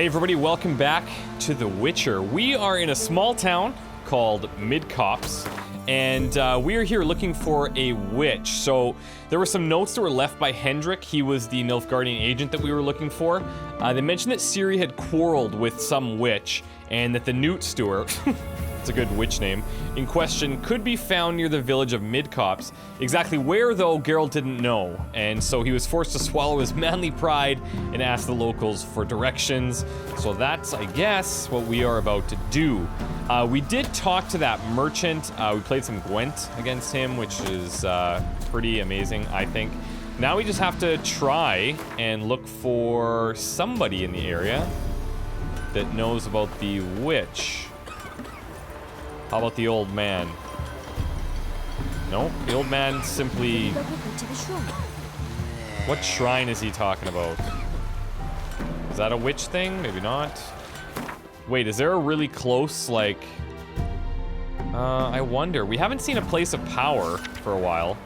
Hey everybody, welcome back to The Witcher. We are in a small town called Midcops, and we are here looking for a witch. So there were some notes that were left by Hendrik. He was the Nilfgaardian agent that we were looking for. They mentioned that Ciri had quarreled with some witch, and that the Newt Stewart, it's a good witch name, in question could be found near the village of Midcops. Exactly where, though, Geralt didn't know, and so he was forced to swallow his manly pride and ask the locals for directions. So that's, I guess, what we are about to do. We did talk to that merchant. We played some Gwent against him, which is pretty amazing, I think. Now we just have to try and look for somebody in the area that knows about the witch. How about the old man? Nope, the old man simply... What shrine is he talking about? Is that a witch thing? Maybe not. Wait, is there a really close, like... I wonder. We haven't seen a place of power for a while.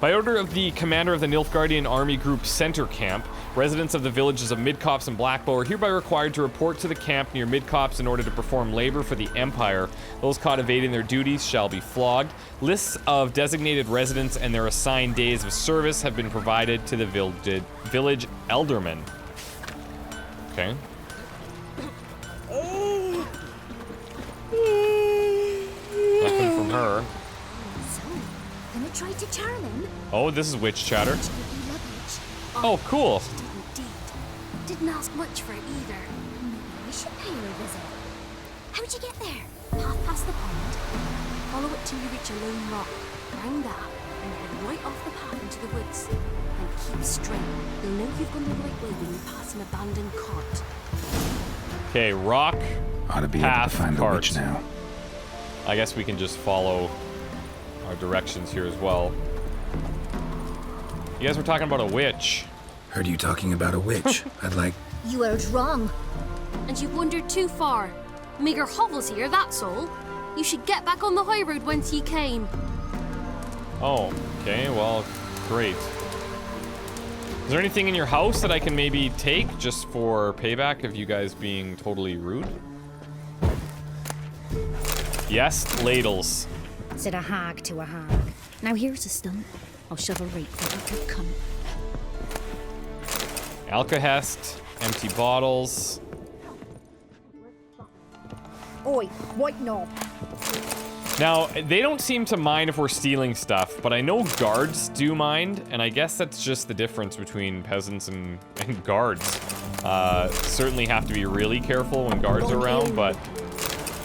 By order of the commander of the Nilfgaardian Army Group Center Camp, residents of the villages of Midcops and Blackbow are hereby required to report to the camp near Midcops in order to perform labor for the Empire. Those caught evading their duties shall be flogged. Lists of designated residents and their assigned days of service have been provided to the village eldermen. Okay. Nothing from her. Gonna try to charm him? Oh, this is witch chatter. Oh, cool. Didn't ask much for it either. Maybe we should pay her a visit. How'd you get there? Path past the pond. Follow it till you reach a lone rock. Round that, and head right off the path into the woods. And keep straight. You'll know you've gone the right way when you pass an abandoned cart. Okay, rock. Ought to be able to find the witch now. I guess we can just follow our directions here as well. You guys were talking about a witch. Heard you talking about a witch. I'd like... You heard wrong. And you've wandered too far. Meager hovels here, that's all. You should get back on the high road whence ye came. Oh, okay, well, great. Is there anything in your house that I can maybe take just for payback of you guys being totally rude? Yes, ladles. Said a hag to a hag. Now here's a stump. I'll shove a rake for her to come. Alkahest, empty bottles. Oi, white knob. Now, they don't seem to mind if we're stealing stuff, but I know guards do mind, and I guess that's just the difference between peasants and guards. Certainly have to be really careful when guards are around, but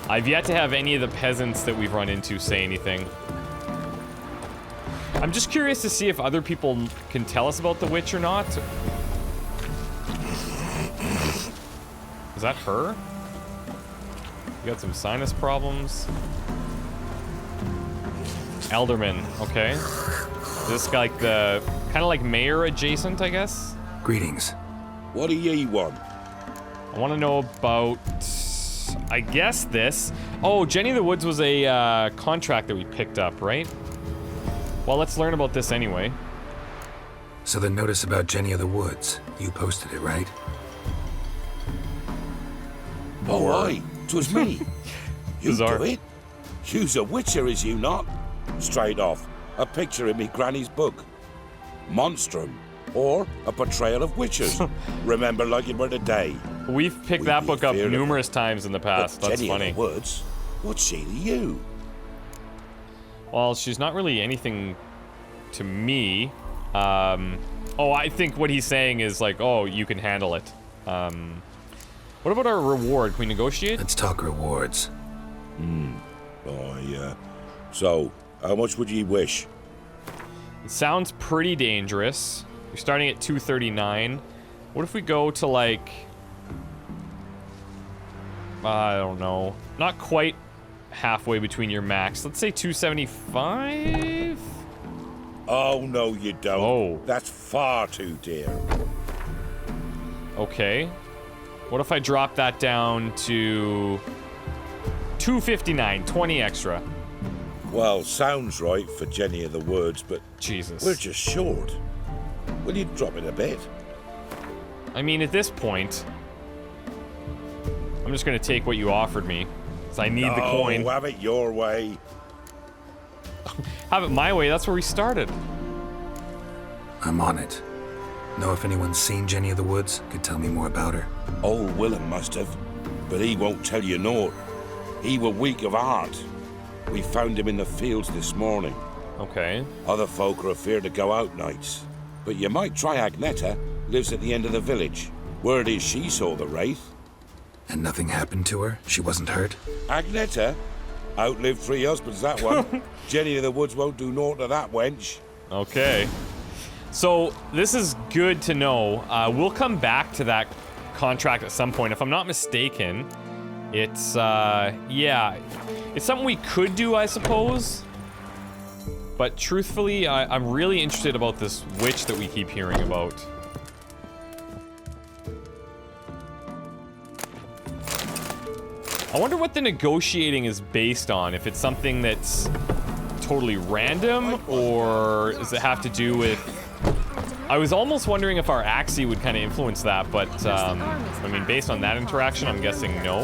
I've yet to have any of the peasants that we've run into say anything. I'm just curious to see if other people can tell us about the witch or not. Is that her? You got some sinus problems. Elderman, okay. Is this guy like the kind of like mayor adjacent, I guess? Greetings. What do ye want? I want to know about, I guess this. Oh, Jenny of the Woods was a contract that we picked up, right? Well, let's learn about this anyway. So the notice about Jenny of the Woods, you posted it, right? Oh, aye, 'twas me. You Bizarre. do it? You's a witcher, is you not? Straight off, a picture in me granny's book. Monstrum, or a portrayal of witches. Remember like it were today. We've picked that book up numerous times in the past. But That's Jenny funny. of the Woods, what's she to you? Well, she's not really anything to me. Oh, I think what he's saying is like, oh, you can handle it. What about our reward? Can we negotiate? Let's talk rewards. So, how much would ye wish? It sounds pretty dangerous. You're starting at 239. What if we go to like... I don't know. Not quite halfway between your max. Let's say 275? Oh, no, you don't. Oh. That's far too dear. Okay. What if I drop that down to 259, 20 extra? Well, sounds right for Jenny of the Woods, but Jesus. we're just short. Will you drop it a bit? I mean, at this point, I'm just gonna take what you offered me, because I need the coin. Have it your way. Have it my way, that's where we started. I'm on it. Know if anyone's seen Jenny of the Woods? Could tell me more about her. Old Willem must have, but he won't tell you naught. He were weak of heart. We found him in the fields this morning. Okay. Other folk are afeard to go out nights. But you might try Agneta, lives at the end of the village. Word is she saw the wraith. And nothing happened to her? She wasn't hurt? Agneta? Outlived 3 husbands, that one. Jenny of the Woods won't do naught to that wench. Okay. So, this is good to know. We'll come back to that contract at some point. If I'm not mistaken, it's, yeah. It's something we could do, I suppose. But truthfully, I'm really interested about this witch that we keep hearing about. I wonder what the negotiating is based on. If it's something that's totally random, or does it have to do with... I was almost wondering if our Axie would kind of influence that, but, I mean, based on that interaction, I'm guessing no.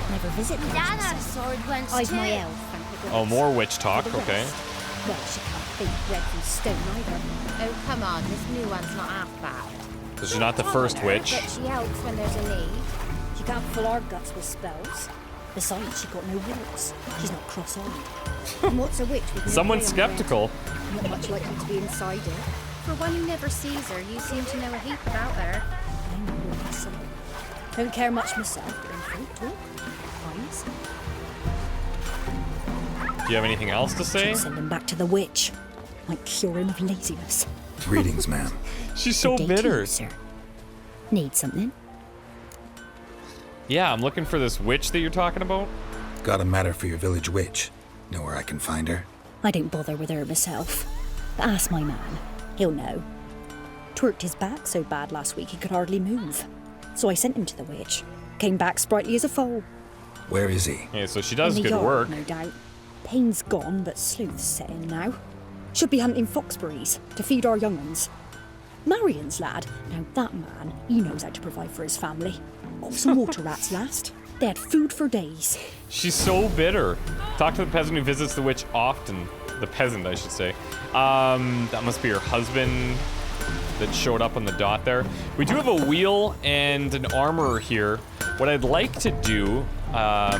Never visit me. Dad had a sword once I've too. my elf, thank goodness. Oh, more witch talk, For the okay. rest, well, she can't beat bread from stone either. Oh, come on, this new one's not half bad. This is not the first witch. But she helps when there's a need. She can't fill our guts with spells. Besides, she got no warts. She's not cross-eyed. And what's a witch with no Someone's grey on skeptical. red? Not much likely to be inside her. For one who never sees her, you seem to know a heap about her. I know what some. Don't care much myself, but in fruit talk. Eyes. Do you have anything else to say? Send him back to the witch. Might cure him of laziness. Greetings, ma'am. She's so Good day to bitter. you, sir. Need something? Yeah, I'm looking for this witch that you're talking about. Got a matter for your village witch. Know where I can find her? I don't bother with her myself. But ask my man. He'll know. Twerked his back so bad last week he could hardly move. So I sent him to the witch. Came back sprightly as a foal. Where is he? Yeah, so she does In the good yard, work. no doubt. Pain's gone, but sleuth's set in now. Should be hunting foxberries to feed our young uns. Marion's lad. Now that man, he knows how to provide for his family. Got some water rats last. They had food for days. She's so bitter. Talk to the peasant who visits the witch often. The peasant, I should say. That must be her husband that showed up on the dot there. We do have a wheel and an armorer here. What I'd like to do, I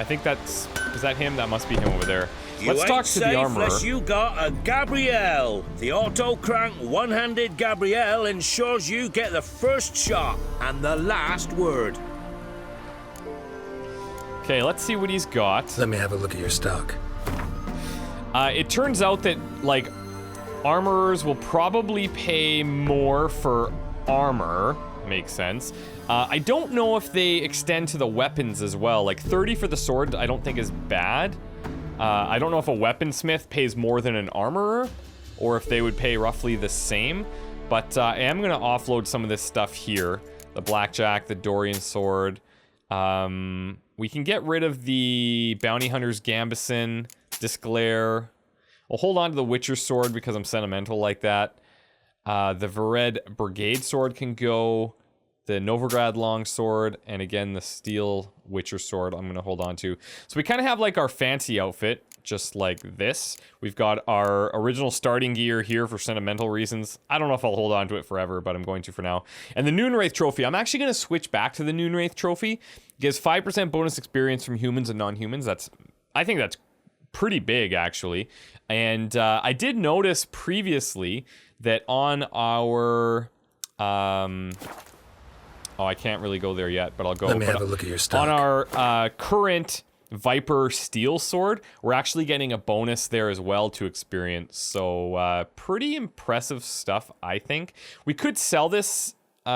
think that's... Is that him? That must be him over there. Let's talk to the armorer. Unless you got a Gabrielle. The auto-crank one-handed Gabrielle ensures you get the first shot and the last word. Okay, let's see what he's got. Let me have a look at your stock. It turns out that, like, armorers will probably pay more for armor. Makes sense. I don't know if they extend to the weapons as well. Like, 30 for the sword I don't think is bad. I don't know if a weaponsmith pays more than an armorer, or if they would pay roughly the same. But I am going to offload some of this stuff here. The blackjack, the Dorian sword. We can get rid of the bounty hunter's gambeson, disclair. We'll hold on to the witcher sword because I'm sentimental like that. The Vered brigade sword can go. The Novigrad longsword, and again, the steel witcher sword I'm going to hold on to. So we kind of have like our fancy outfit, just like this. We've got our original starting gear here for sentimental reasons. I don't know if I'll hold on to it forever, but I'm going to for now. And the Noonwraith trophy, I'm actually going to switch back to the Noonwraith trophy. It gives 5% bonus experience from humans and non-humans. I think that's pretty big, actually. And I did notice previously that on our... Oh, I can't really go there yet, but I'll go. Let me have a look at your stock. On our current Viper Steel Sword, we're actually getting a bonus there as well to experience. So pretty impressive stuff, I think. We could sell this.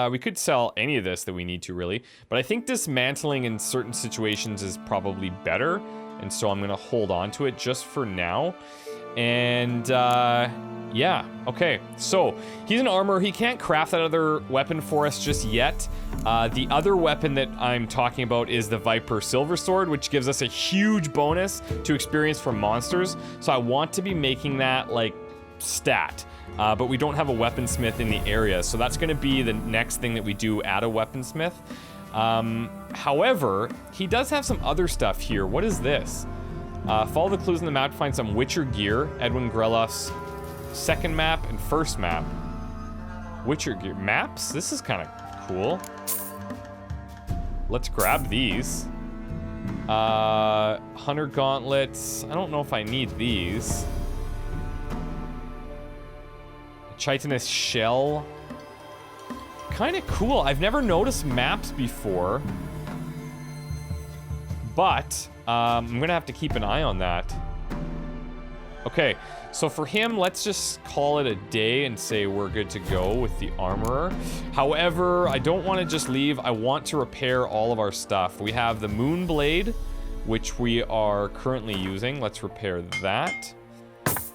We could sell any of this that we need to, really. But I think dismantling in certain situations is probably better. And so I'm going to hold on to it just for now. And yeah, okay. So he's an armorer. He can't craft that other weapon for us just yet. The other weapon that I'm talking about is the Viper Silver Sword, which gives us a huge bonus to experience from monsters. So I want to be making that like stat. but we don't have a weaponsmith in the area, so that's going to be the next thing that we do at a weaponsmith. However, he does have some other stuff here. What is this? Follow the clues in the map to find some Witcher gear. Edwin Greloff's second map and first map. Witcher gear. Maps? This is kind of cool. Let's grab these. Hunter gauntlets. I don't know if I need these. Chitinous shell. Kind of cool. I've never noticed maps before. But I'm gonna have to keep an eye on that. Okay, so for him, let's just call it a day and say we're good to go with the armorer. However, I don't want to just leave. I want to repair all of our stuff. We have the moon blade, which we are currently using. Let's repair that.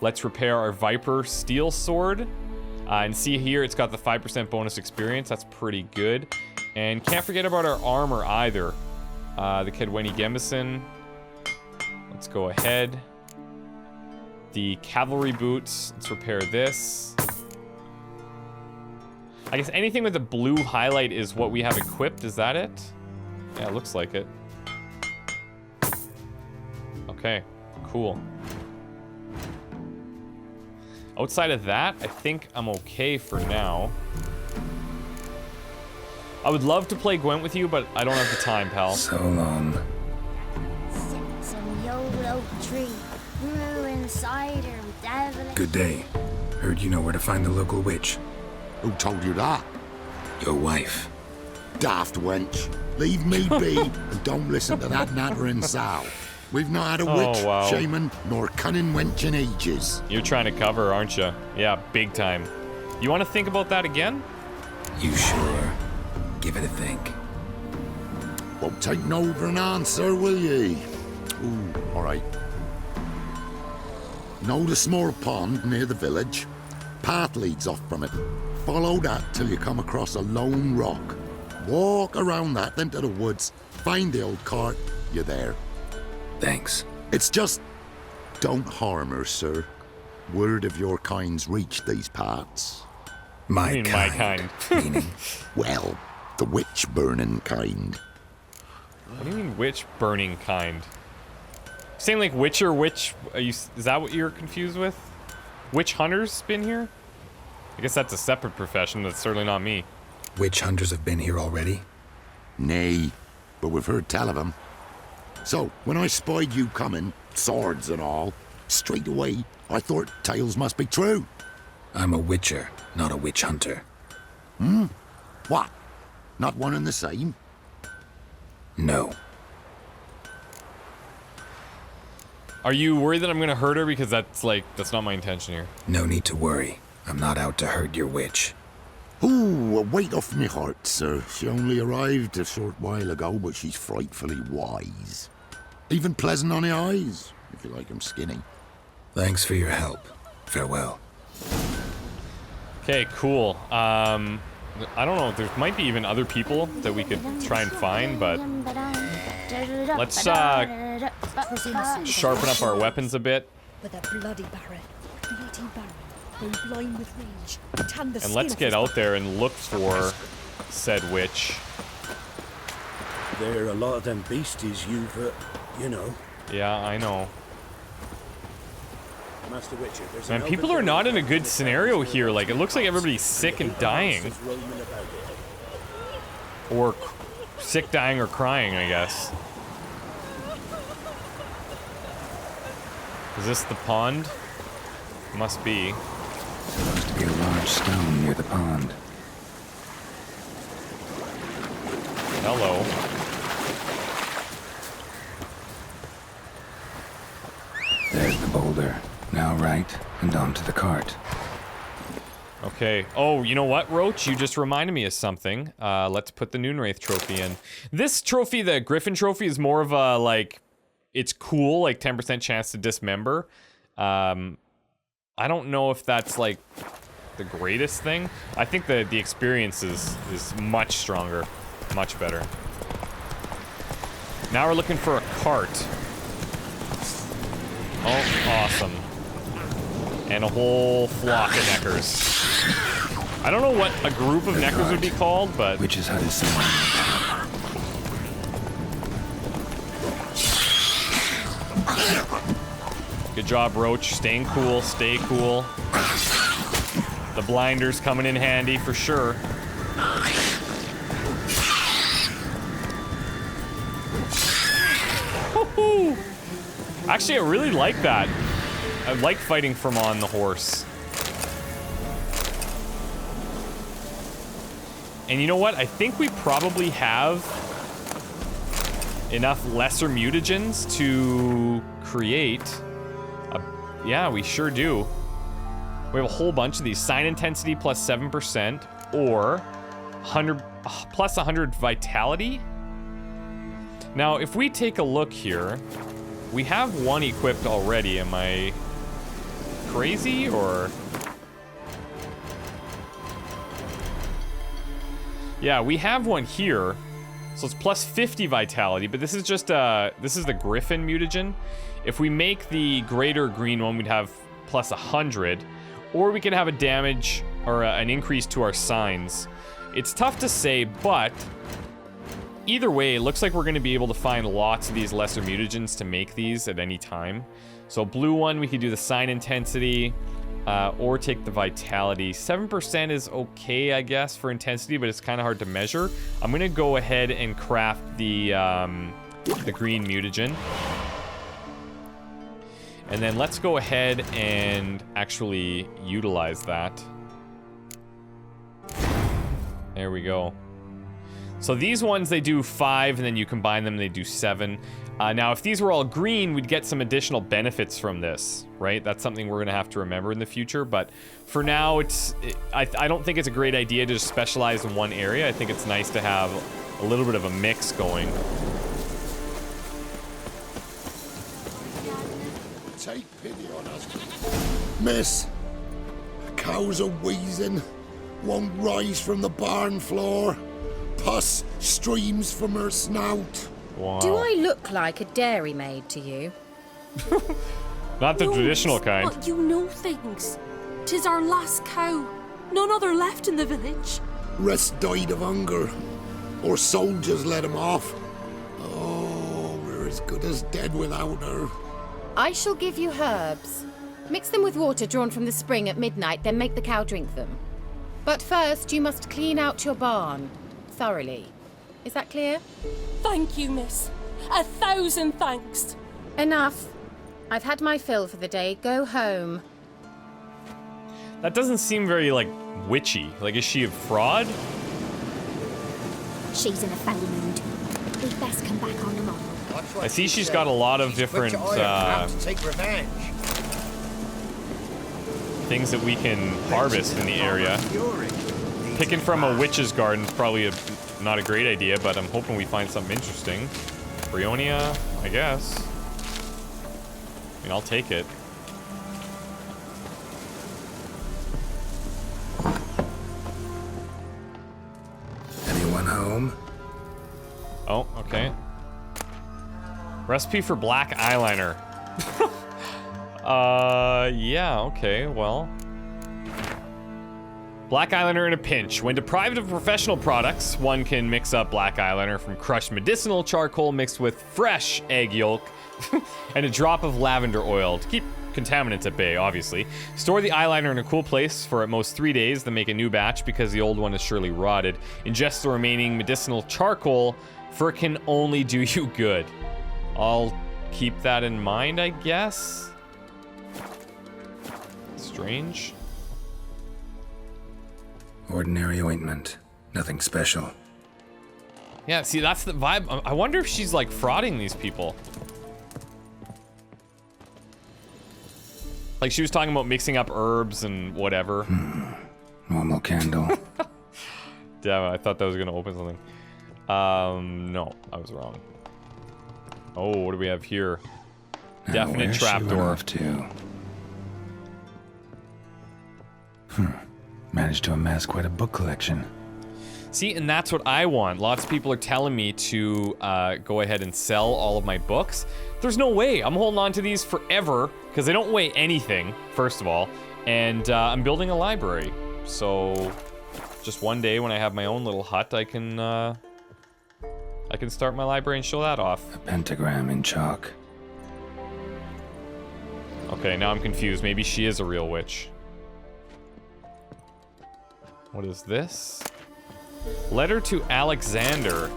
Let's repair our Viper steel sword. And see here, it's got the 5% bonus experience. That's pretty good. And can't forget about our armor either. The Kedweni Gembison. Let's go ahead. The cavalry boots. Let's repair this. I guess anything with a blue highlight is what we have equipped. Is that it? Yeah, it looks like it. Okay, cool. Outside of that, I think I'm okay for now. I would love to play Gwent with you, but I don't have the time, pal. So long. Some old oak tree, brewing cider with devil. Good day. Heard you know where to find the local witch. Who told you that? Your wife. Daft wench. Leave me be and don't listen to that nattering sow. We've not had a witch, wow. shaman, nor cunning wench in ages. You're trying to cover, aren't you? Yeah, big time. You want to think about that again? You sure? Give it a think. Won't take no for an answer, will ye? Ooh, all right. Know the small pond near the village? Path leads off from it. Follow that till you come across a lone rock. Walk around that into the woods. Find the old cart. You're there. Thanks. It's just... don't harm her, sir. Word of your kind's reached these parts. I mean, my kind. Meaning? Well, the witch-burning kind. What do you mean witch burning kind? Saying like Witcher, witch, is that what you're confused with? Witch hunters been here? I guess that's a separate profession, that's certainly not me. Witch hunters have been here already? Nay, but we've heard tell of them. So, when I spied you coming, swords and all, straight away, I thought tales must be true. I'm a witcher, not a witch hunter. What? Not one and the same? No. Are you worried that I'm gonna hurt her? Because that's not my intention here. No need to worry. I'm not out to hurt your witch. Ooh, a weight off me heart, sir. She only arrived a short while ago, but she's frightfully wise. Even pleasant on the eyes, if you like 'em skinny. Thanks for your help. Farewell. Okay, cool. I don't know. There might be even other people that we could try and find, but let's sharpen up our weapons a bit. But that bloody Baron, going blind with rage, tan the And let's get out there and look for said witch. There are a lot of them beasties you've, you know. Yeah, I know. Master Witcher, there's Man, an people are not in a good scenario here. Like, it looks like everybody's sick and dying. Or sick, dying, or crying, I guess. Is this the pond? Must be. Supposed to be a large stone near the pond. Hello. There's the boulder. Now right, and onto the cart. Okay. Oh, you know what, Roach? You just reminded me of something. Let's put the Noonwraith trophy in. This trophy, the Griffin trophy, is more of a, like, it's cool, like 10% chance to dismember. I don't know if that's, like, the greatest thing. I think the experience is much stronger. Much better. Now we're looking for a cart. Oh, awesome. And a whole flock of neckers. I don't know what a group of neckers would be called, but... Witch's hut is somewhere. Good job, Roach. Staying cool. Stay cool. The blinders coming in handy for sure. Woohoo! Actually, I really like that. I like fighting from on the horse. And you know what? I think we probably have enough lesser mutagens to create a... Yeah, we sure do. We have a whole bunch of these. Sign intensity plus 7% or 100 plus 100 vitality. Now, if we take a look here, we have one equipped already. Am I crazy or... Yeah, we have one here. So it's plus 50 vitality, but this is just this is the Griffin mutagen. If we make the greater green one, we'd have plus 100, or we can have a damage or an increase to our signs. It's tough to say, but either way, it looks like we're going to be able to find lots of these lesser mutagens to make these at any time. So blue one, we could do the sign intensity, or take the vitality. 7% is okay, I guess, for intensity, but it's kind of hard to measure. I'm going to go ahead and craft the green mutagen. And then let's go ahead and actually utilize that. There we go. So these ones, they do 5, and then you combine them, they do 7. Now, if these were all green, we'd get some additional benefits from this, right? That's something we're going to have to remember in the future. But for now, I don't think it's a great idea to just specialize in one area. I think it's nice to have a little bit of a mix going. Take pity on us. Miss, cows are wheezing, won't rise from the barn floor. Pus streams from her snout. Wow. Do I look like a dairymaid to you? Not the traditional kind. But you know things. 'Tis our last cow. None other left in the village. Rest died of hunger, or soldiers let him off. Oh, we're as good as dead without her. I shall give you herbs. Mix them with water drawn from the spring at midnight, then make the cow drink them. But first, you must clean out your barn thoroughly. Is that clear? Thank you, miss. 1,000 thanks. Enough. I've had my fill for the day. Go home. That doesn't seem very, like, witchy. Like, is she a fraud? She's in a foul mood. We'd best come back on the morrow. I see she's got a lot of different things that we can harvest in the area. Picking from a witch's garden is probably not a great idea, but I'm hoping we find something interesting. Brionia, I guess. I mean, I'll take it. Anyone home? Oh, okay. Recipe for black eyeliner. Yeah, okay, well. Black eyeliner in a pinch. When deprived of professional products, one can mix up black eyeliner from crushed medicinal charcoal mixed with fresh egg yolk and a drop of lavender oil to keep contaminants at bay, obviously. Store the eyeliner in a cool place for at most 3 days, then make a new batch because the old one is surely rotted. Ingest the remaining medicinal charcoal, for it can only do you good. I'll keep that in mind, I guess. Strange. Ordinary ointment. Nothing special. Yeah, see, that's the vibe. I wonder if she's, like, frauding these people. Like, she was talking about mixing up herbs and whatever. Normal candle. Damn it, I thought that was gonna open something. No, I was wrong. Oh, what do we have here? Now, Definite where's she run trapdoor. off to? Managed to amass quite a book collection. See, and that's what I want. Lots of people are telling me to go ahead and sell all of my books. There's no way. I'm holding on to these forever because they don't weigh anything, first of all. And I'm building a library. So just one day when I have my own little hut, I can start my library and show that off. A pentagram in chalk. Okay, now I'm confused. Maybe she is a real witch. What is this? Letter to Alexander.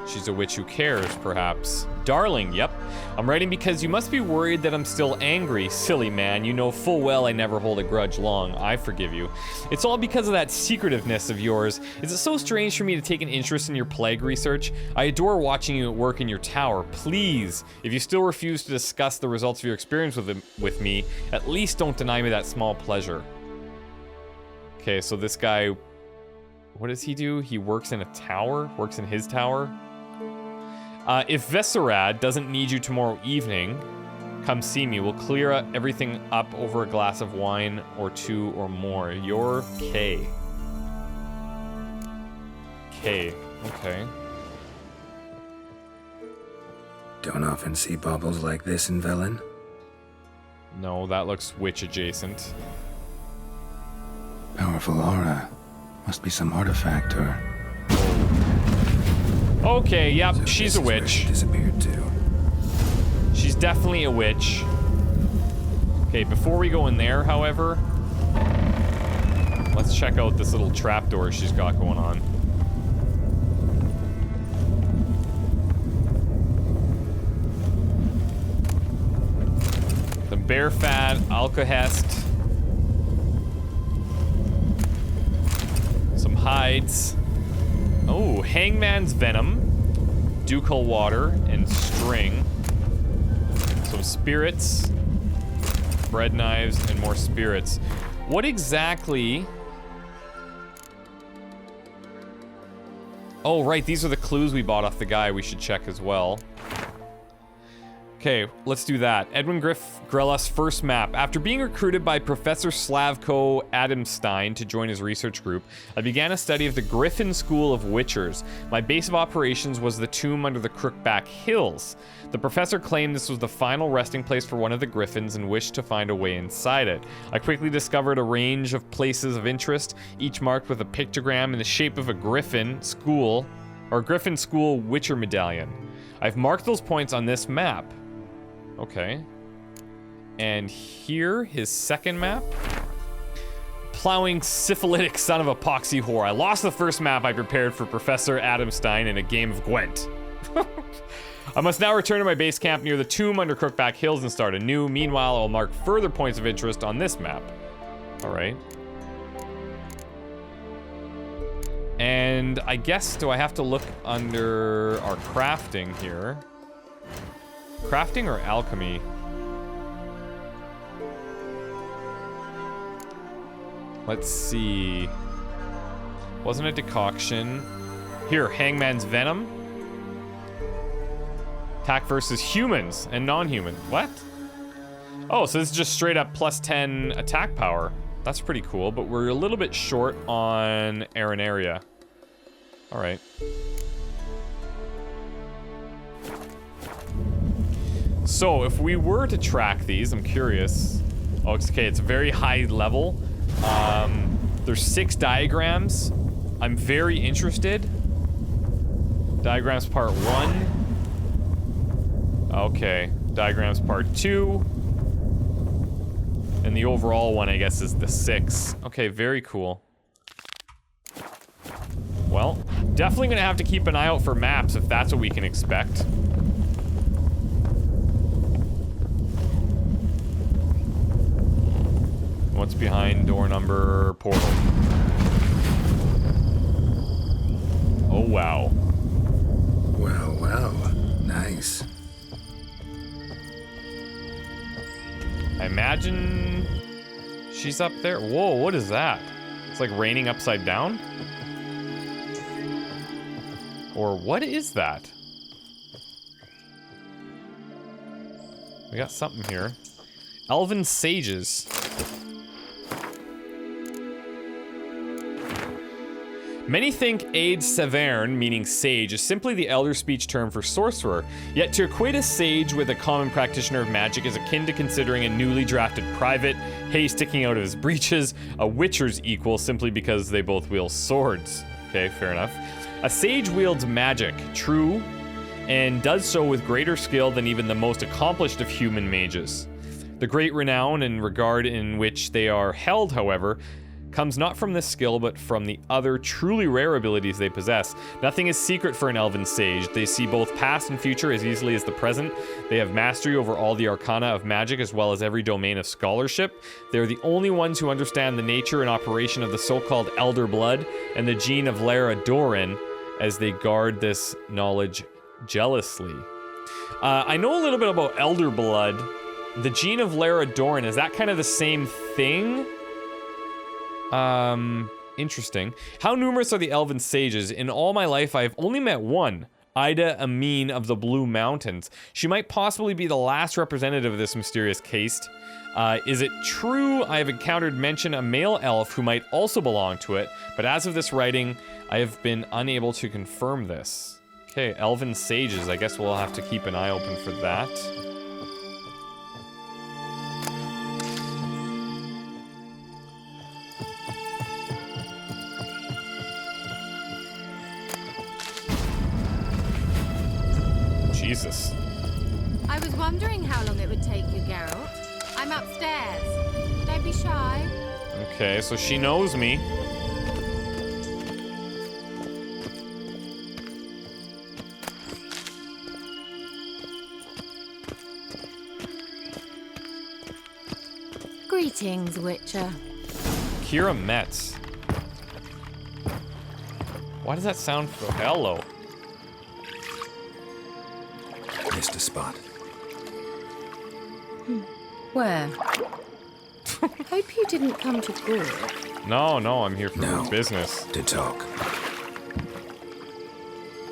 She's a witch who cares, perhaps. Darling, yep. I'm writing because you must be worried that I'm still angry. Silly man, you know full well I never hold a grudge long. I forgive you. It's all because of that secretiveness of yours. Is it so strange for me to take an interest in your plague research? I adore watching you at work in your tower. Please, if you still refuse to discuss the results of your experience with me, at least don't deny me that small pleasure. Okay, so this guy, what does he do? He works in a tower? Works in his tower? If Vesserad doesn't need you tomorrow evening, come see me. We'll clear everything up over a glass of wine or two or more. You're K. K. Okay. Don't often see baubles like this in Velen. No, that looks witch adjacent. Powerful aura. Must be some artifact or... Okay, yep, So she's this a is where witch. she disappeared too. She's definitely a witch. Okay, before we go in there, however, let's check out this little trapdoor she's got going on. The bear fat, alcohest, some hides. Oh, hangman's venom, ducal water, and string. Some spirits, bread knives, and more spirits. What exactly... Oh, right, these are the clues we bought off the guy we should check as well. Okay, let's do that. Edwin Grellas' first map. After being recruited by Professor Slavko Adamstein to join his research group, I began a study of the Griffin School of Witchers. My base of operations was the tomb under the Crookback Hills. The professor claimed this was the final resting place for one of the griffins and wished to find a way inside it. I quickly discovered a range of places of interest, each marked with a pictogram in the shape of a Griffin School Witcher medallion. I've marked those points on this map. Okay. And here, his second map. Plowing syphilitic son of a poxy whore. I lost the first map I prepared for Professor Adamstein in a game of Gwent. I must now return to my base camp near the tomb under Crookback Hills and start anew. Meanwhile, I'll mark further points of interest on this map. Alright. And I guess, do I have to look under our crafting here? Crafting or alchemy? Let's see. Wasn't a decoction. Here, Hangman's Venom. Attack versus humans and non-human. What? Oh, so this is just straight up plus 10 attack power. That's pretty cool, but we're a little bit short on Arenaria. All right. So if we were to track these, I'm curious. Oh, it's okay, it's a very high level. There's 6 diagrams. I'm very interested. Diagrams part 1. Okay, diagrams part 2. And the overall one, I guess, is the 6. Okay, very cool. Well, definitely gonna have to keep an eye out for maps if that's what we can expect. What's behind door number portal? Oh, wow. Well, well. Nice. I imagine she's up there. Whoa, what is that? It's like raining upside down? Or what is that? We got something here. Elven sages. Many think Aide Severn, meaning sage, is simply the elder speech term for sorcerer, yet to equate a sage with a common practitioner of magic is akin to considering a newly drafted private, hay sticking out of his breeches, a witcher's equal simply because they both wield swords. Okay, fair enough. A sage wields magic, true, and does so with greater skill than even the most accomplished of human mages. The great renown and regard in which they are held, however, comes not from this skill, but from the other truly rare abilities they possess. Nothing is secret for an elven sage. They see both past and future as easily as the present. They have mastery over all the arcana of magic as well as every domain of scholarship. They're the only ones who understand the nature and operation of the so-called Elder Blood and the gene of Lara Doran as they guard this knowledge jealously. I know a little bit about Elder Blood. The gene of Lara Doran, is that kind of the same thing? Interesting. How numerous are the elven sages? In all my life, I have only met one, Ida Amin of the Blue Mountains. She might possibly be the last representative of this mysterious caste. Is it true I have encountered mention a male elf who might also belong to it, but as of this writing, I have been unable to confirm this. Okay, elven sages. I guess we'll have to keep an eye open for that. Jesus. I was wondering how long it would take you, Geralt. I'm upstairs. Don't be shy. Okay, so she knows me. Greetings, Witcher. Keira Metz. Why does that sound so hello? Missed a spot. Where? Hope you didn't come to good. No, I'm here for business. To talk.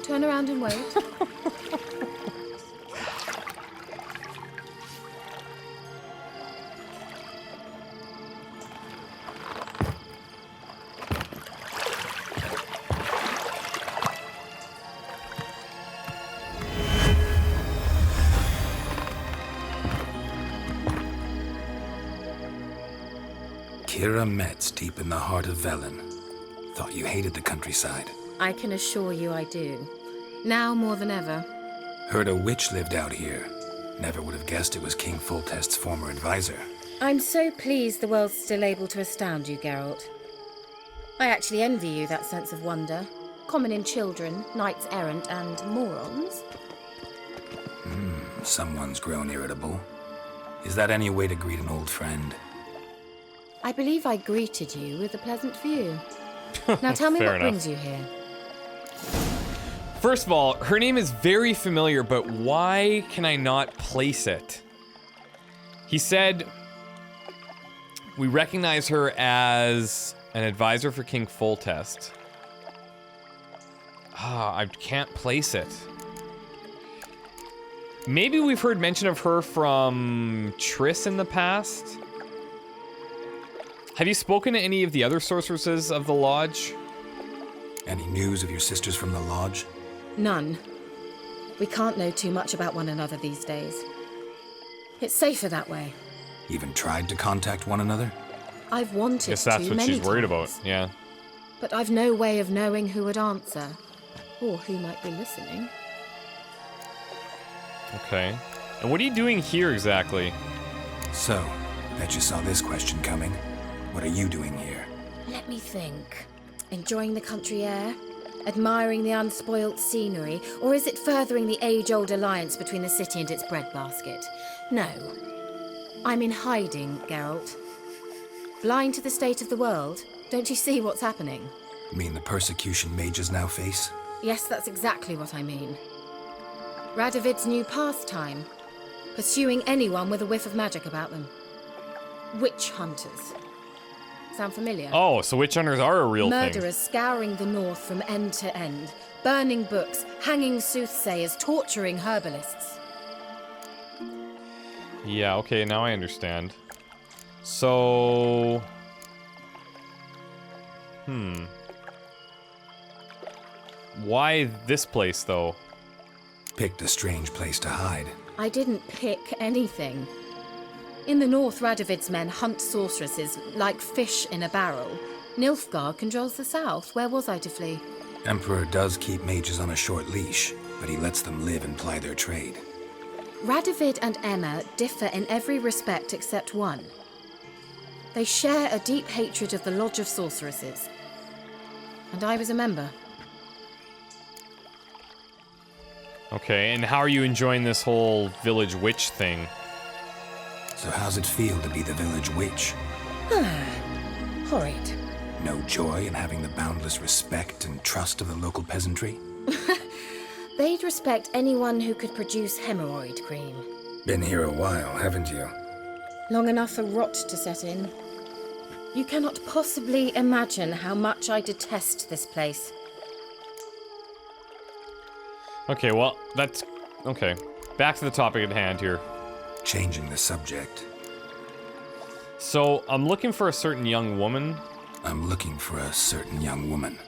Turn around and wait. Keira Metz, deep in the heart of Velen. Thought you hated the countryside. I can assure you I do. Now more than ever. Heard a witch lived out here. Never would have guessed it was King Foltest's former advisor. I'm so pleased the world's still able to astound you, Geralt. I actually envy you that sense of wonder. Common in children, knights errant, and morons. Someone's grown irritable. Is that any way to greet an old friend? I believe I greeted you with a pleasant view. Now tell me Fair what enough. brings you here. First of all, her name is very familiar, but why can I not place it? He said we recognize her as an advisor for King Foltest. I can't place it. Maybe we've heard mention of her from Triss in the past? Have you spoken to any of the other sorceresses of the Lodge? Any news of your sisters from the Lodge? None. We can't know too much about one another these days. It's safer that way. Even tried to contact one another? I've wanted Guess that's to what many she's worried about, times. yeah. But I've no way of knowing who would answer. Or who might be listening. Okay. And what are you doing here exactly? So, bet you saw this question coming. What are you doing here? Let me think. Enjoying the country air? Admiring the unspoilt scenery? Or is it furthering the age-old alliance between the city and its breadbasket? No. I'm in hiding, Geralt. Blind to the state of the world? Don't you see what's happening? You mean the persecution mages now face? Yes, that's exactly what I mean. Radovid's new pastime. Pursuing anyone with a whiff of magic about them. Witch hunters. Sound familiar? Oh, so witch hunters are a real thing. Murderers scouring the north from end to end. Burning books, hanging soothsayers, torturing herbalists. Yeah, okay, now I understand. So... why this place, though? Picked a strange place to hide. I didn't pick anything. In the north, Radovid's men hunt sorceresses like fish in a barrel. Nilfgaard controls the south. Where was I to flee? Emperor does keep mages on a short leash, but he lets them live and ply their trade. Radovid and Emma differ in every respect except one. They share a deep hatred of the Lodge of Sorceresses. And I was a member. Okay, and how are you enjoying this whole village witch thing? So how's it feel to be the village witch? Horrid. No joy in having the boundless respect and trust of the local peasantry? They'd respect anyone who could produce hemorrhoid cream. Been here a while, haven't you? Long enough for rot to set in. You cannot possibly imagine how much I detest this place. Okay, well, that's... Okay. Back to the topic at hand here. Changing the subject. So, I'm looking for a certain young woman. I'm looking for a certain young woman.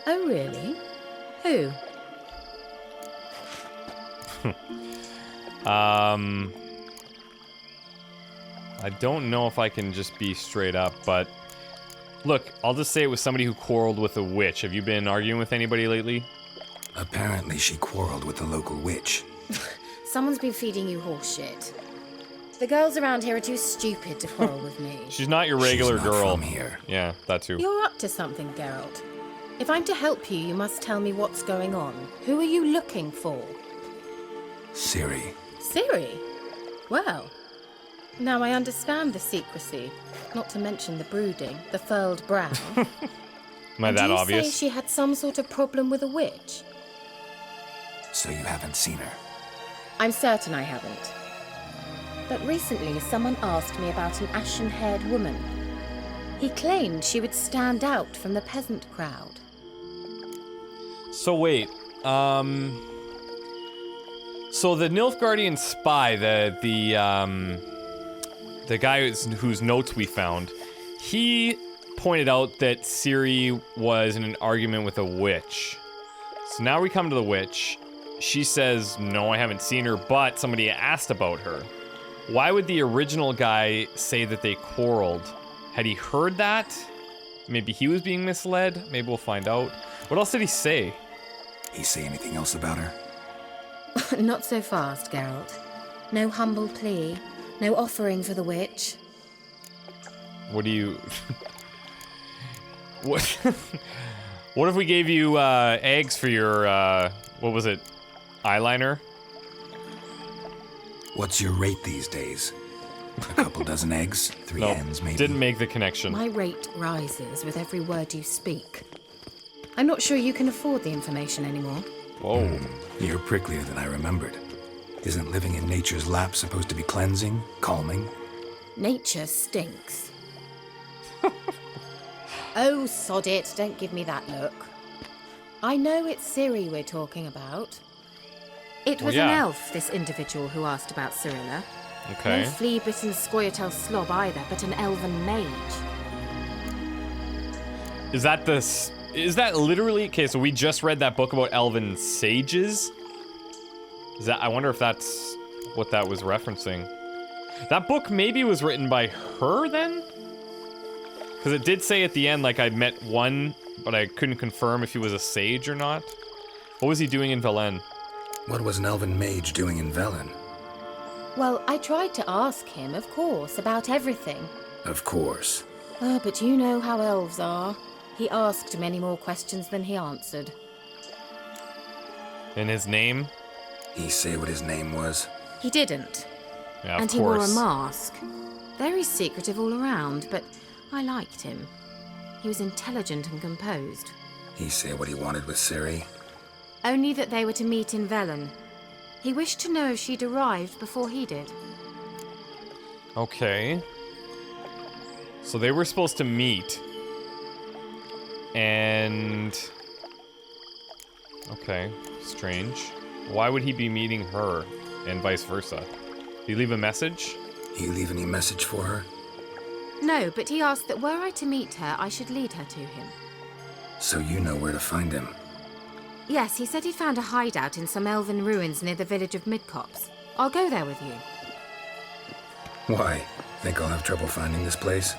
Oh, really? Who? I don't know if I can just be straight up, but... Look, I'll just say it was somebody who quarreled with a witch. Have you been arguing with anybody lately? Apparently she quarreled with the local witch. Someone's been feeding you horseshit. The girls around here are too stupid to quarrel with me. She's not your regular She's not girl. from here. Yeah, that too. You're up to something, Geralt. If I'm to help you, you must tell me what's going on. Who are you looking for? Ciri. Ciri? Well, now I understand the secrecy. Not to mention the brooding, the furled brow. Am I that obvious? Do you say she had some sort of problem with a witch? So you haven't seen her? I'm certain I haven't. But recently, someone asked me about an ashen-haired woman. He claimed she would stand out from the peasant crowd. So wait, so the Nilfgaardian spy, the guy whose notes we found, he pointed out that Ciri was in an argument with a witch. So now we come to the witch. She says, no, I haven't seen her, but somebody asked about her. Why would the original guy say that they quarreled? Had he heard that? Maybe he was being misled? Maybe we'll find out. What else did he say? He say anything else about her? Not so fast, Geralt. No humble plea. No offering for the witch. What do you... What? What if we gave you eggs for your, what was it? Eyeliner? What's your rate these days? A couple dozen eggs? 3 hens, maybe? Didn't make the connection. My rate rises with every word you speak. I'm not sure you can afford the information anymore. Whoa. You're pricklier than I remembered. Isn't living in nature's lap supposed to be cleansing, calming? Nature stinks. Oh, sod it. Don't give me that look. I know it's Ciri we're talking about. It was an elf, this individual who asked about Cyrilla. Okay. No flea-bitten Scoia'tael slob either, but an elven mage. Is that literally... Okay, so we just read that book about elven sages? I wonder if that's what that was referencing. That book maybe was written by her then? Because it did say at the end, like, I'd met one, but I couldn't confirm if he was a sage or not. What was he doing in Velen? What was an elven mage doing in Velen? Well, I tried to ask him, of course, about everything. Of course. But you know how elves are. He asked many more questions than he answered. And his name? He say what his name was? He didn't. Yeah, of and course. He wore a mask. Very secretive all around, but I liked him. He was intelligent and composed. He say what he wanted with Ciri? Only that they were to meet in Velen. He wished to know if she'd arrived before he did. Okay. So they were supposed to meet. And... Okay, strange. Why would he be meeting her, and vice versa? Did he leave a message? He leave any message for her? No, but he asked that were I to meet her, I should lead her to him. So you know where to find him. Yes, he said he'd found a hideout in some elven ruins near the village of Midcopse. I'll go there with you. Why? Think I'll have trouble finding this place?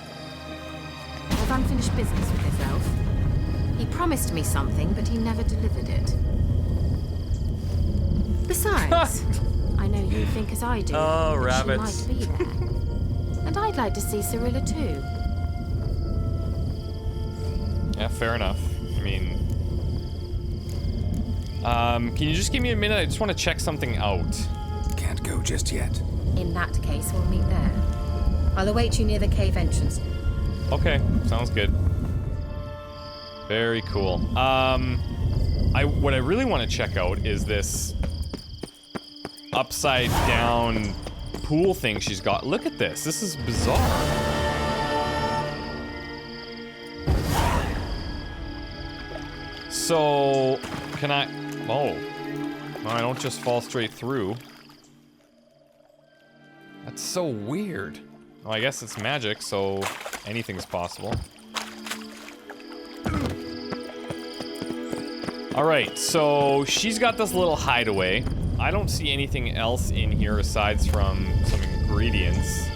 I've unfinished business with this elf. He promised me something, but he never delivered it. Besides, I know you think as I do. Oh, that rabbits. She might be there. And I'd like to see Cyrilla too. Yeah, fair enough. I mean... can you just give me a minute? I just want to check something out. Can't go just yet. In that case, we'll meet there. I'll await you near the cave entrance. Okay, sounds good. Very cool. What I really want to check out is this upside down pool thing she's got. Look at this. This is bizarre. So, can I... Oh. No, I don't just fall straight through. That's so weird. Well, I guess it's magic, so anything's possible. Alright, so she's got this little hideaway. I don't see anything else in here aside from some ingredients.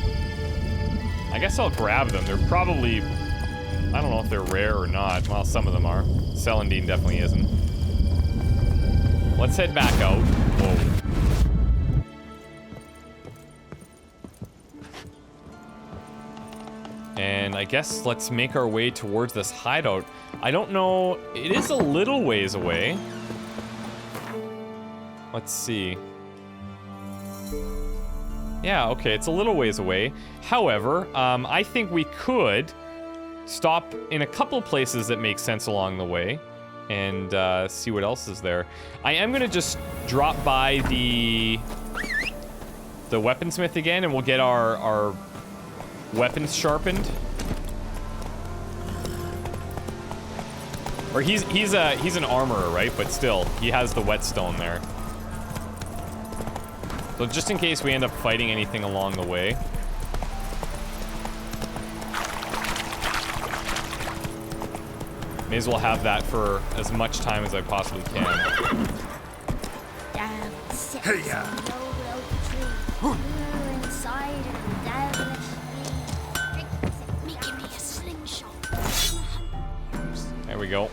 I guess I'll grab them. They're probably... I don't know if they're rare or not. Well, some of them are. Celandine definitely isn't. Let's head back out. Whoa. And I guess let's make our way towards this hideout. I don't know, it is a little ways away. Let's see. Yeah, okay, it's a little ways away. However, I think we could stop in a couple places that make sense along the way and see what else is there. I am gonna just drop by the weaponsmith again, and we'll get our weapons sharpened. Or he's an armorer, right? But still, he has the whetstone there. So just in case we end up fighting anything along the way. May as well have that for as much time as I possibly can. Hey, inside and devilish making me a slingshot. There we go.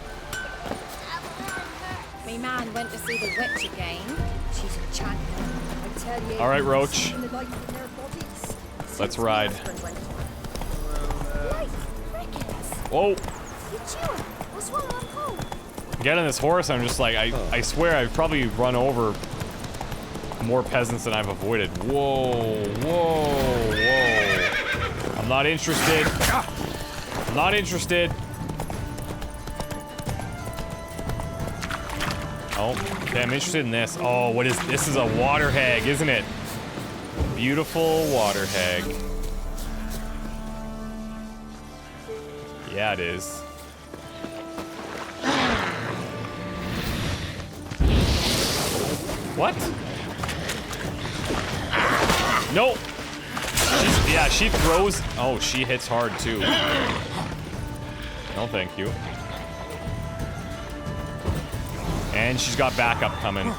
Me man went to see the witch again. She's a champion, I tell you. All right, Roach. In the life in their bodies. Let's ride. Right, crickets. Whoa. You chewing? What's wrong on home? Get on this horse, I'm just like, I swear I've probably run over more peasants than I've avoided. Whoa, whoa, whoa. I'm not interested. I'm not interested. Oh, okay, I'm interested in this. Oh, what is this? This is a water hag, isn't it? Beautiful water hag. Yeah, it is. What? Nope. Yeah, she throws. Oh, she hits hard too. No, thank you. And she's got backup coming.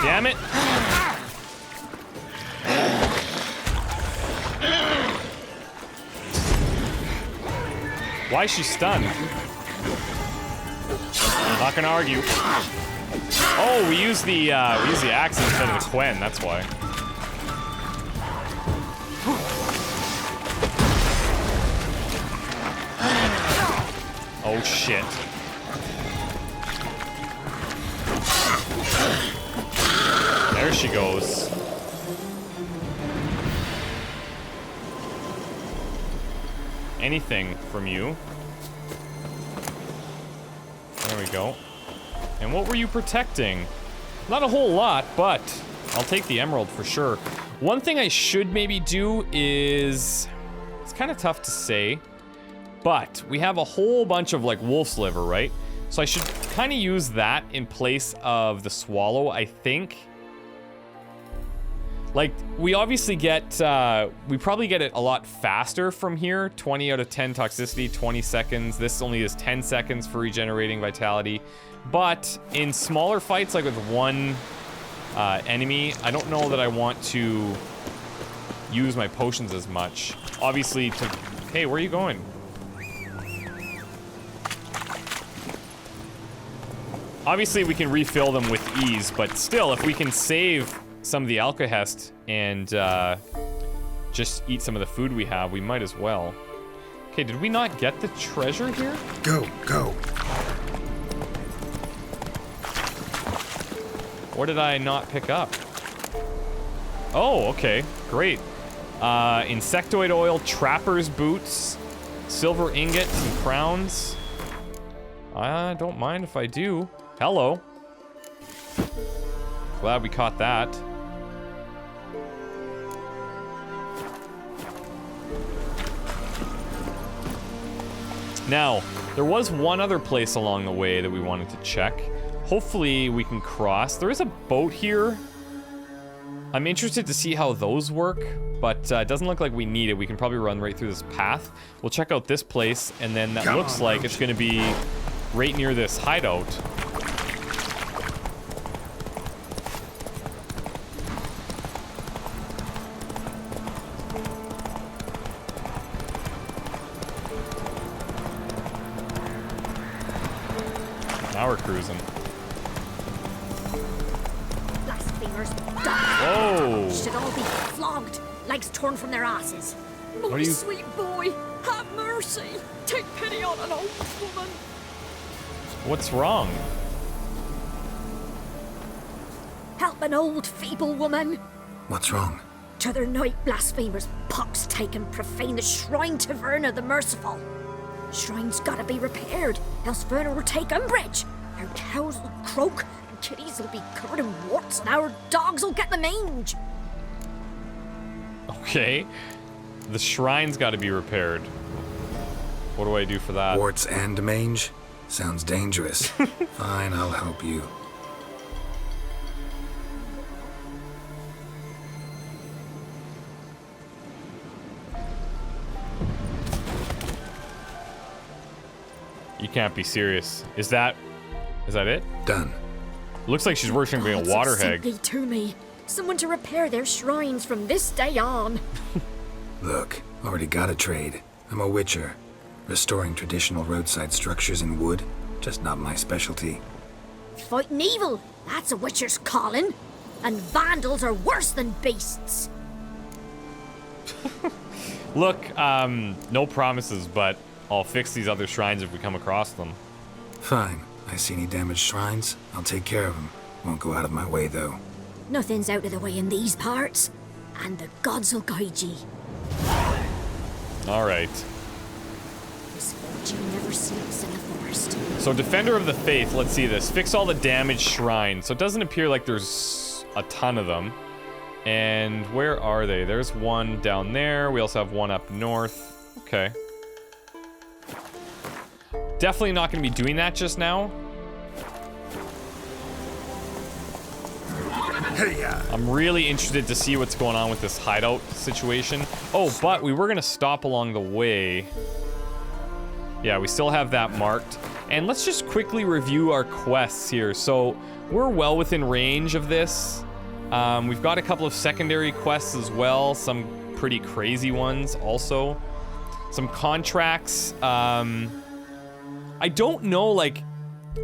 Damn it. Why is she stunned? I'm not gonna argue. Oh, we use the axe instead of the Quen, that's why. Oh shit. There she goes. Anything from you. There we go. And what were you protecting? Not a whole lot, but I'll take the emerald for sure. One thing I should maybe do is... It's kind of tough to say. But we have a whole bunch of like wolf's liver, right? So I should kind of use that in place of the swallow, I think. Like, we obviously get, we probably get it a lot faster from here. 20 out of 10 toxicity, 20 seconds. This only is 10 seconds for regenerating vitality. But in smaller fights, like with one enemy, I don't know that I want to use my potions as much. Obviously, to... Hey, where are you going? Obviously, we can refill them with ease, but still, if we can save some of the alcohest and just eat some of the food we have, we might as well. Okay, did we not get the treasure here? Go. What did I not pick up? Oh, okay, great. Insectoid oil, trapper's boots, silver ingots and crowns. I don't mind if I do. Hello. Glad we caught that. Now, there was one other place along the way that we wanted to check. Hopefully we can cross. There is a boat here. I'm interested to see how those work, but it doesn't look like we need it. We can probably run right through this path. We'll check out this place, and then that looks like it's going to be right near this hideout. Now we're cruising. Blasphemers. Whoa! Should all be flogged, legs torn from their asses. What are you... Sweet boy, have mercy. Take pity on an old woman. What's wrong? Help an old, feeble woman. What's wrong? T'other night, blasphemers, pox taken, profane the shrine to Verna the Merciful. Shrine's gotta be repaired, else Verna will take umbrage. Our cows will croak, and kitties will be covered in warts, and our dogs will get the mange. Okay. The shrine's got to be repaired. What do I do for that? Warts and mange? Sounds dangerous. Fine, I'll help you. You can't be serious. Is that it? Done. Looks like she's worshipping a water hag. Simply to me. Someone to repair their shrines from this day on. Look, already got a trade. I'm a witcher. Restoring traditional roadside structures in wood, just not my specialty. Fighting evil, that's a witcher's calling. And vandals are worse than beasts. Look, no promises, but I'll fix these other shrines if we come across them. Fine. I see any damaged shrines, I'll take care of them. Won't go out of my way, though. Nothing's out of the way in these parts. And the gods will guide ye. All right. Misfortune never sleeps in the forest. So Defender of the Faith, let's see this. Fix all the damaged shrines. So it doesn't appear like there's a ton of them. And where are they? There's one down there. We also have one up north. Okay. Definitely not going to be doing that just now. I'm really interested to see what's going on with this hideout situation. Oh, but we were going to stop along the way. Yeah, we still have that marked. And let's just quickly review our quests here. So we're well within range of this. We've got a couple of secondary quests as well. Some pretty crazy ones also. Some contracts. I don't know, like,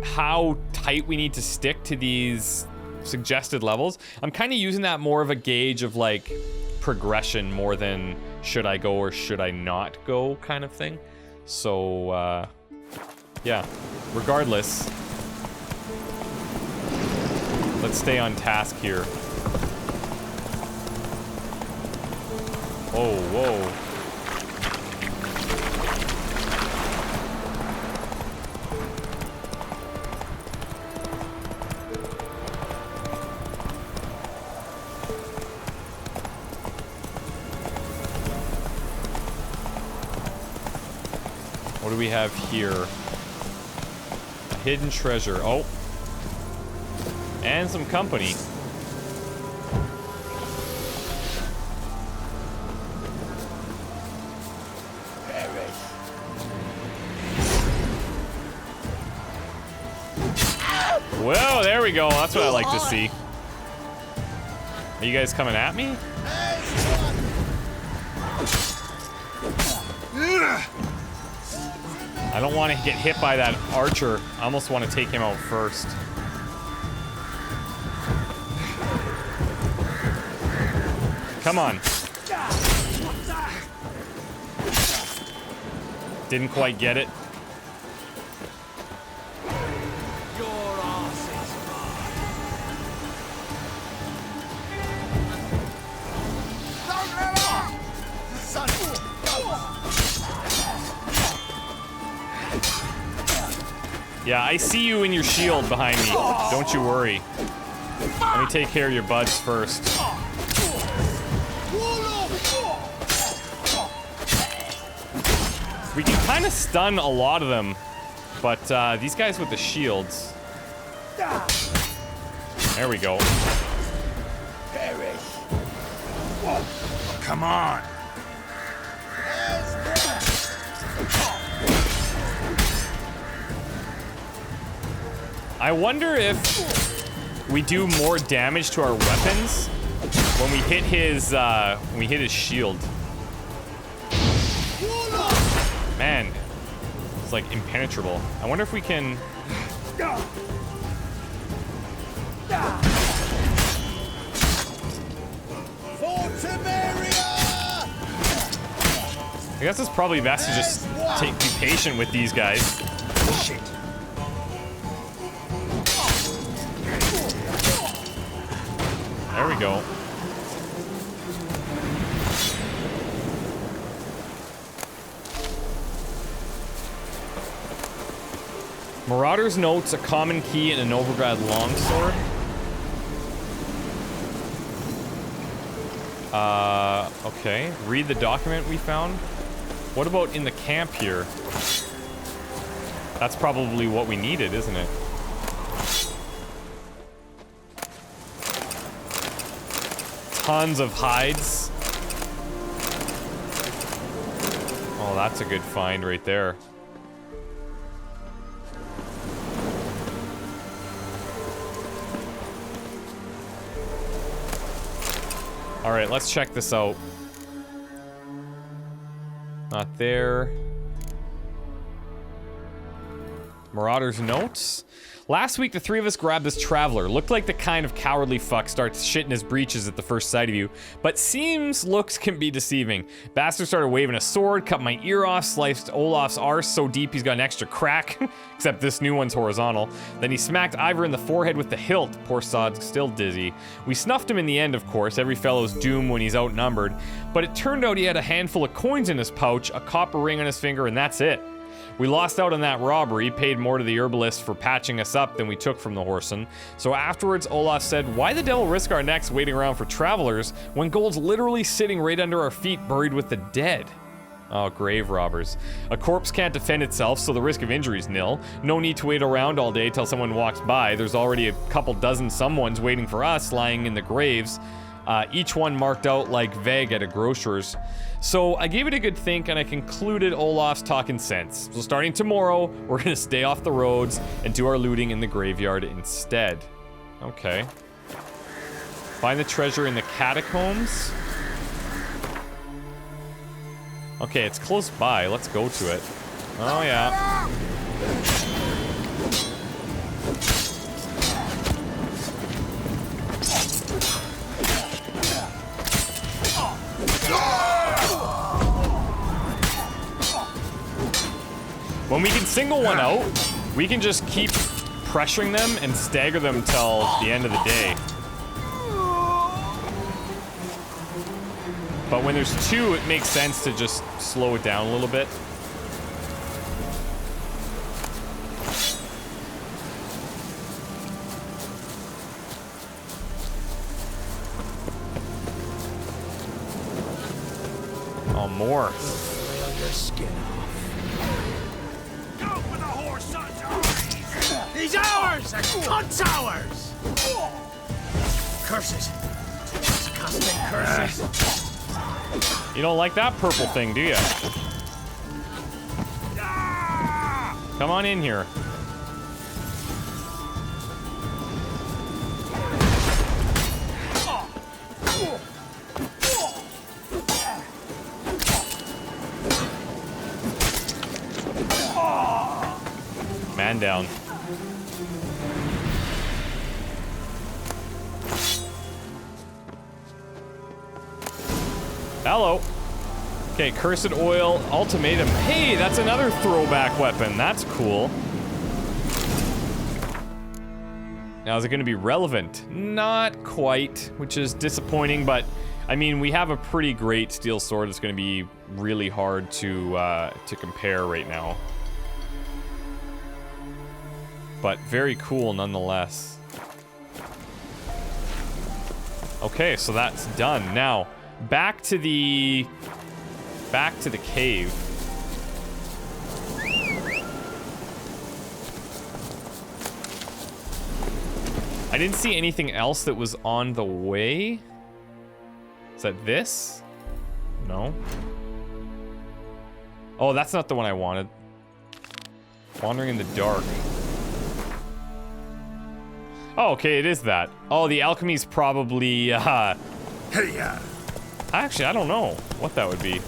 how tight we need to stick to these suggested levels. I'm kind of using that more of a gauge of, like, progression more than should I go or should I not go kind of thing. So, yeah. Regardless, let's stay on task here. Oh, whoa. What do we have here? A hidden treasure. Oh. And some company. Whoa, there we go. That's what I like to see. Are you guys coming at me? I don't want to get hit by that archer. I almost want to take him out first. Come on. Didn't quite get it. Yeah, I see you in your shield behind me. Don't you worry. Let me take care of your buds first. We can kind of stun a lot of them, but these guys with the shields. There we go. Come on. I wonder if we do more damage to our weapons when we hit his shield. Man, it's like impenetrable. I wonder if we can. I guess it's probably best to just be patient with these guys. Shit. There we go. Marauder's Notes, a common key, and an Novigrad longsword. Okay. Read the document we found. What about in the camp here? That's probably what we needed, isn't it? Tons of hides. Oh, that's a good find right there. All right, let's check this out. Not there. Marauder's Notes. Last week, the three of us grabbed this traveler. Looked like the kind of cowardly fuck starts shitting his breeches at the first sight of you, but seems looks can be deceiving. Bastard started waving a sword, cut my ear off, sliced Olaf's arse so deep he's got an extra crack, except this new one's horizontal. Then he smacked Ivor in the forehead with the hilt. Poor sod's still dizzy. We snuffed him in the end, of course. Every fellow's doomed when he's outnumbered. But it turned out he had a handful of coins in his pouch, a copper ring on his finger, and that's it. We lost out on that robbery, paid more to the herbalist for patching us up than we took from the Horson. So afterwards, Olaf said, why the devil risk our necks waiting around for travelers when gold's literally sitting right under our feet buried with the dead? Oh, grave robbers. A corpse can't defend itself, so the risk of injury is nil. No need to wait around all day till someone walks by. There's already a couple dozen someones waiting for us lying in the graves. Each one marked out like Veg at a grocer's. So I gave it a good think and I concluded Olaf's talking sense. So starting tomorrow, we're gonna stay off the roads and do our looting in the graveyard instead. Okay. Find the treasure in the catacombs. Okay, it's close by. Let's go to it. Oh yeah. When we can single one out, we can just keep pressuring them and stagger them till the end of the day. But when there's two, it makes sense to just slow it down a little bit. Oh, more. He's ours! A cunt's ours! Curses! Disgusting curses! You don't like that purple thing, do you? Come on in here. Man down. Hello. Okay, Cursed Oil, Ultimatum. Hey, that's another throwback weapon. That's cool. Now, is it going to be relevant? Not quite, which is disappointing, but I mean, we have a pretty great steel sword. It's going to be really hard to compare right now. But very cool nonetheless. Okay, so that's done. Now, back to the cave. I didn't see anything else that was on the way. Is that this? No. Oh, that's not the one I wanted. Wandering in the dark. Oh, okay, it is that. Oh, the alchemy's probably, Hey-ya! Actually, I don't know what that would be.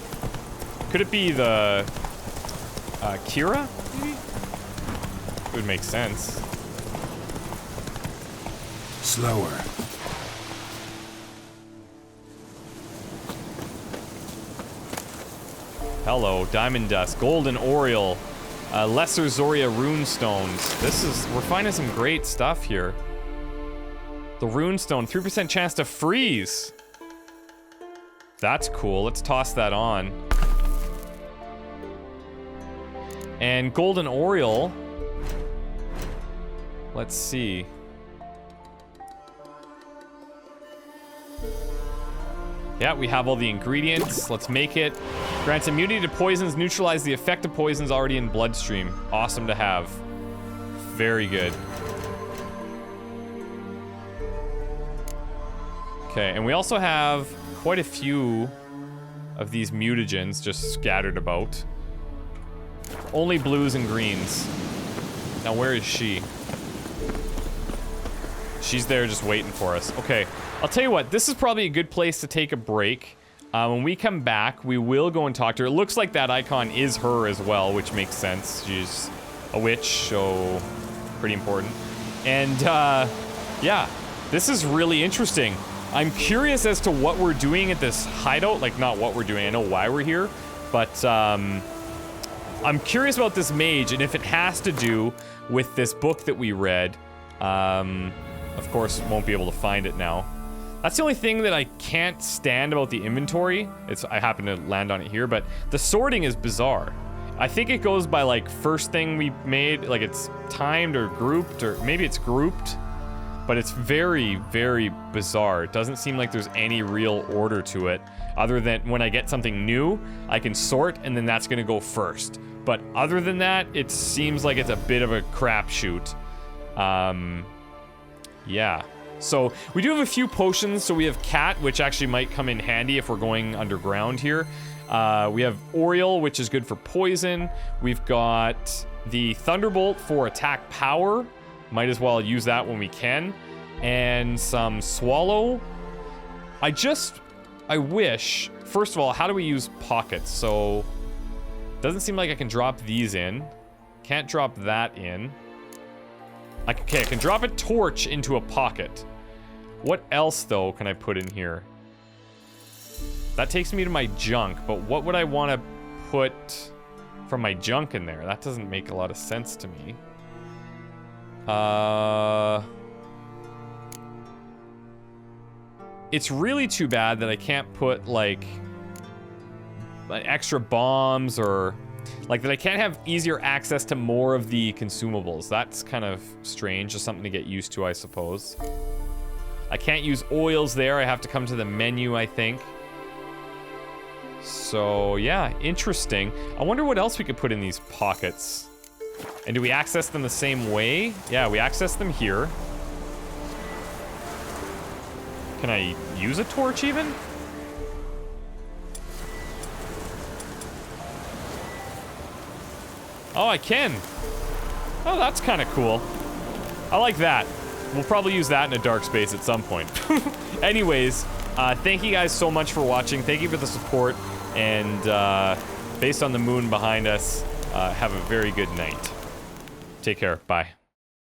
Could it be the, Keira, maybe? It would make sense. Slower. Hello, diamond dust, golden oriole, lesser Zoria rune stones. We're finding some great stuff here. The rune stone, 3% chance to freeze. That's cool. Let's toss that on. And golden oriole. Let's see. Yeah, we have all the ingredients. Let's make it. Grants immunity to poisons, neutralize the effect of poisons already in bloodstream. Awesome to have. Very good. Okay, and we also have quite a few of these mutagens just scattered about. Only blues and greens. Now, where is she? She's there just waiting for us. Okay, I'll tell you what, this is probably a good place to take a break. When we come back, we will go and talk to her. It looks like that icon is her as well, which makes sense. She's a witch, so pretty important. And, yeah, this is really interesting. I'm curious as to what we're doing at this hideout. Like, not what we're doing, I know why we're here. But, I'm curious about this mage, and if it has to do with this book that we read. Of course, won't be able to find it now. That's the only thing that I can't stand about the inventory. I happen to land on it here, but the sorting is bizarre. I think it goes by, like, first thing we made, like it's timed or grouped, or maybe it's grouped, but it's very, very bizarre. It doesn't seem like there's any real order to it, other than when I get something new, I can sort, and then that's gonna go first. But other than that, it seems like it's a bit of a crapshoot. Yeah. So, we do have a few potions. So we have Cat, which actually might come in handy if we're going underground here. We have Oriole, which is good for poison. We've got the Thunderbolt for attack power. Might as well use that when we can. And some Swallow. I wish... First of all, how do we use pockets? So, doesn't seem like I can drop these in. Can't drop that in. Okay, I can drop a torch into a pocket. What else, though, can I put in here? That takes me to my junk, but what would I want to put from my junk in there? That doesn't make a lot of sense to me. It's really too bad that I can't put, like extra bombs or... Like, that I can't have easier access to more of the consumables. That's kind of strange. Just something to get used to, I suppose. I can't use oils there. I have to come to the menu, I think. So, yeah, interesting. I wonder what else we could put in these pockets. And do we access them the same way? Yeah, we access them here. Can I use a torch even? Oh, I can. Oh, that's kind of cool. I like that. We'll probably use that in a dark space at some point. Anyways, thank you guys so much for watching. Thank you for the support. And based on the moon behind us, have a very good night. Take care. Bye.